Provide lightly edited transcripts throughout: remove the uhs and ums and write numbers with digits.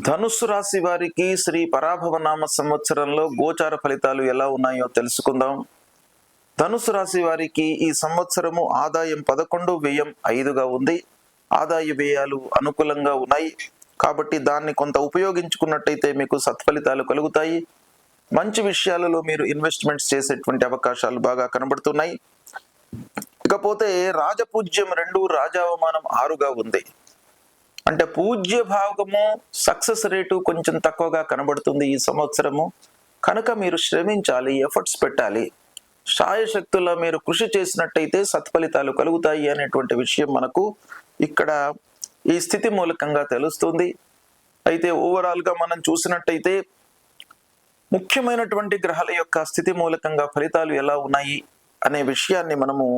ధనుస్సు రాశి వారికి శ్రీ పరాభవనామ సంవత్సరంలో గోచార ఫలితాలు ఎలా ఉన్నాయో తెలుసుకుందాం. ధనుస్సు రాశి వారికి ఈ సంవత్సరము ఆదాయం 11, వ్యయం 5గా ఉంది. ఆదాయ వ్యయాలు అనుకూలంగా ఉన్నాయి కాబట్టి దాన్ని కొంత ఉపయోగించుకున్నట్టయితే మీకు సత్ఫలితాలు కలుగుతాయి. మంచి విషయాలలో మీరు ఇన్వెస్ట్మెంట్స్ చేసేటువంటి అవకాశాలు బాగా కనబడుతున్నాయి. ఇకపోతే రాజపూజ్యం 2, రాజావమానం 6గా ఉంది. అంటే పూజ్య భాగము సక్సెస్ రేటు కొంచెం తక్కువగా కనబడుతుంది ఈ సంవత్సరము. కనుక మీరు శ్రమించాలి, ఎఫర్ట్స్ పెట్టాలి. శాయశక్తుల్లో మీరు కృషి చేసినట్టయితే సత్ఫలితాలు కలుగుతాయి అనేటువంటి విషయం మనకు ఇక్కడ ఈ స్థితి మూలకంగా తెలుస్తుంది. అయితే ఓవరాల్గా మనం చూసినట్టయితే ముఖ్యమైనటువంటి గ్రహాల యొక్క స్థితి మూలకంగా ఫలితాలు ఎలా ఉన్నాయి అనే విషయాన్ని మనము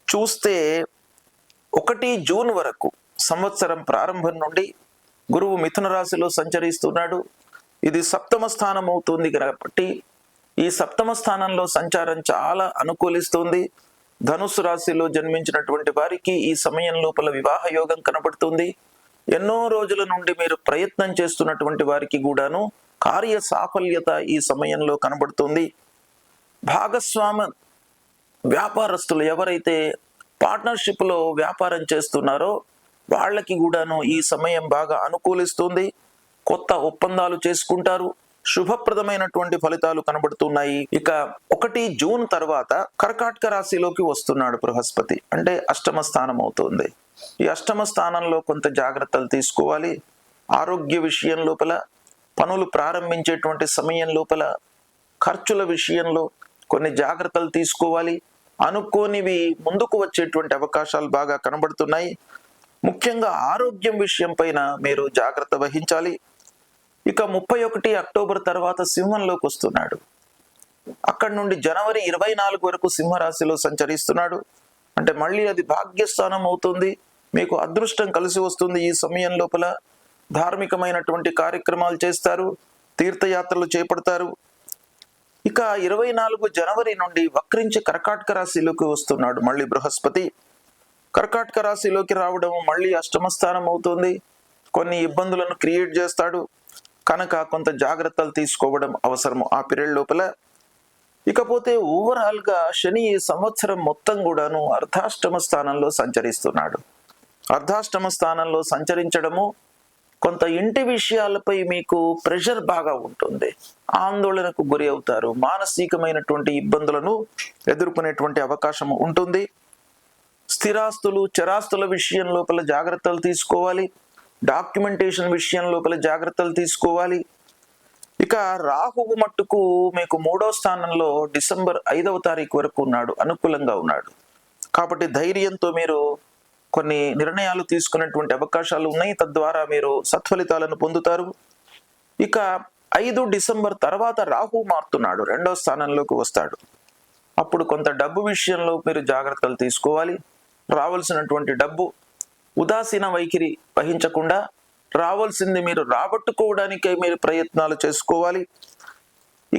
చూస్తే 1 జూన్ వరకు సంవత్సరం ప్రారంభం నుండి గురువు మిథున రాశిలో సంచరిస్తున్నాడు. ఇది 7వ స్థానం అవుతుంది కాబట్టి ఈ 7వ స్థానంలో సంచారం చాలా అనుకూలిస్తుంది. ధనుస్సు రాశిలో జన్మించినటువంటి వారికి ఈ సమయం లోపల వివాహ యోగం కనబడుతుంది. ఎన్నో రోజుల నుండి మీరు ప్రయత్నం చేస్తున్నటువంటి వారికి కూడాను కార్య సాఫల్యత ఈ సమయంలో కనబడుతుంది. భాగస్వామ వ్యాపారస్తులు ఎవరైతే పార్ట్నర్షిప్లో వ్యాపారం చేస్తున్నారో వాళ్ళకి కూడాను ఈ సమయం బాగా అనుకూలిస్తుంది. కొత్త ఒప్పందాలు చేసుకుంటారు. శుభప్రదమైనటువంటి ఫలితాలు కనబడుతున్నాయి. ఇక 1 జూన్ తర్వాత కర్కాటక రాశిలోకి వస్తున్నాడు బృహస్పతి. అంటే 8వ స్థానం అవుతుంది. ఈ 8వ స్థానంలో కొంత జాగ్రత్తలు తీసుకోవాలి. ఆరోగ్య విషయం లోపల, పనులు ప్రారంభించేటువంటి సమయం లోపల, ఖర్చుల విషయంలో కొన్ని జాగ్రత్తలు తీసుకోవాలి. అనుకోనివి ముందుకు వచ్చేటువంటి అవకాశాలు బాగా కనబడుతున్నాయి. ముఖ్యంగా ఆరోగ్యం విషయం పైన మీరు జాగ్రత్త వహించాలి. ఇక 31 అక్టోబర్ తర్వాత సింహంలోకి వస్తున్నాడు. అక్కడి నుండి జనవరి 24 వరకు సింహరాశిలో సంచరిస్తున్నాడు. అంటే మళ్ళీ అది భాగ్యస్థానం అవుతుంది. మీకు అదృష్టం కలిసి వస్తుంది. ఈ సమయం లోపల ధార్మికమైనటువంటి కార్యక్రమాలు చేస్తారు, తీర్థయాత్రలు చేపడతారు. ఇక 24 జనవరి నుండి వక్రించి కర్కాటక రాశిలోకి వస్తున్నాడు మళ్ళీ బృహస్పతి. కర్కాటక రాశిలోకి రావడం మళ్ళీ 8వ స్థానం అవుతుంది. కొన్ని ఇబ్బందులను క్రియేట్ చేస్తాడు. కనుక కొంత జాగ్రత్తలు తీసుకోవడం అవసరము ఆ పీరియడ్ లోపల. ఇకపోతే ఓవరాల్గా శని ఈ సంవత్సరం మొత్తం కూడాను అర్ధాష్టమ స్థానంలో సంచరిస్తున్నాడు. అర్ధాష్టమ స్థానంలో సంచరించడము కొంత ఇంటి విషయాలపై మీకు ప్రెషర్ బాగా ఉంటుంది. ఆందోళనకు గురి అవుతారు. మానసికమైనటువంటి ఇబ్బందులను ఎదుర్కొనేటువంటి అవకాశం ఉంటుంది. స్థిరాస్తులు, చరాస్తుల విషయం లోపల జాగ్రత్తలు తీసుకోవాలి. డాక్యుమెంటేషన్ విషయం లోపల జాగ్రత్తలు తీసుకోవాలి. ఇక రాహువు మట్టుకు మీకు 3వ స్థానంలో డిసెంబర్ 5వ తారీఖు వరకు ఉన్నాడు, అనుకూలంగా ఉన్నాడు. కాబట్టి ధైర్యంతో మీరు కొన్ని నిర్ణయాలు తీసుకునేటువంటి అవకాశాలు ఉన్నాయి. తద్వారా మీరు సత్ఫలితాలను పొందుతారు. ఇక 5 డిసెంబర్ తర్వాత రాహువు మారుతున్నాడు, 2వ స్థానంలోకి వస్తాడు. అప్పుడు కొంత డబ్బు విషయంలో మీరు జాగ్రత్తలు తీసుకోవాలి. రావాల్సినటువంటి డబ్బు ఉదాసీన వైఖరి వహించకుండా రావాల్సింది మీరు రాబట్టుకోవడానికై మీరు ప్రయత్నాలు చేసుకోవాలి.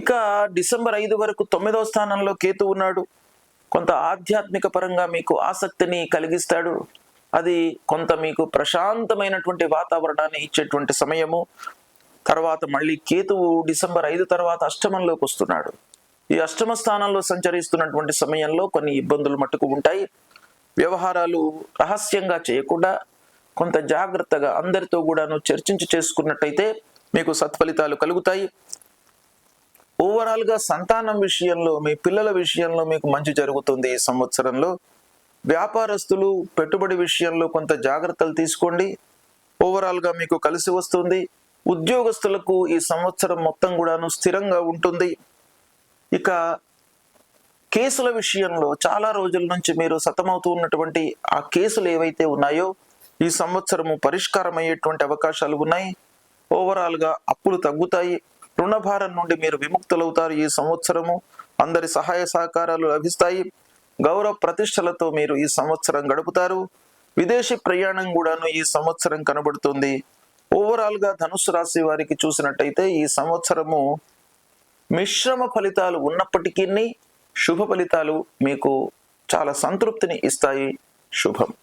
ఇక డిసెంబర్ 5 వరకు 9వ స్థానంలో కేతు ఉన్నాడు. కొంత ఆధ్యాత్మిక పరంగా మీకు ఆసక్తిని కలిగిస్తాడు. అది కొంత మీకు ప్రశాంతమైనటువంటి వాతావరణాన్ని ఇచ్చేటువంటి సమయము. తర్వాత మళ్ళీ కేతువు డిసెంబర్ 5 తర్వాత అష్టమంలోకి వస్తున్నాడు. ఈ 8వ స్థానంలో సంచరిస్తున్నటువంటి సమయంలో కొన్ని ఇబ్బందులు మట్టుకు ఉంటాయి. వ్యవహారాలు రహస్యంగా చేయకుండా కొంత జాగ్రత్తగా అందరితో కూడాను చర్చించి చేసుకున్నట్టయితే మీకు సత్ఫలితాలు కలుగుతాయి. ఓవరాల్గా సంతానం విషయంలో, మీ పిల్లల విషయంలో మీకు మంచి జరుగుతుంది ఈ సంవత్సరంలో. వ్యాపారస్తులు పెట్టుబడి విషయంలో కొంత జాగ్రత్తలు తీసుకోండి. ఓవరాల్గా మీకు కలిసి వస్తుంది. ఉద్యోగస్తులకు ఈ సంవత్సరం మొత్తం కూడాను స్థిరంగా ఉంటుంది. ఇక కేసుల విషయంలో చాలా రోజుల నుంచి మీరు సతమవుతూ ఉన్నటువంటి ఆ కేసులు ఏవైతే ఉన్నాయో ఈ సంవత్సరము పరిష్కారం అయ్యేటువంటి అవకాశాలు ఉన్నాయి. ఓవరాల్గా అప్పులు తగ్గుతాయి. రుణభారం నుండి మీరు విముక్తులవుతారు ఈ సంవత్సరము. అందరి సహాయ సహకారాలు లభిస్తాయి. గౌరవ ప్రతిష్టలతో మీరు ఈ సంవత్సరం గడుపుతారు. విదేశీ ప్రయాణం కూడాను ఈ సంవత్సరం కనబడుతుంది. ఓవరాల్గా ధనుస్సు రాశి వారికి చూసినట్టయితే ఈ సంవత్సరము మిశ్రమ ఫలితాలు ఉన్నప్పటికీ శుభ ఫలితాలు మీకు చాలా సంతృప్తిని ఇస్తాయి. శుభం.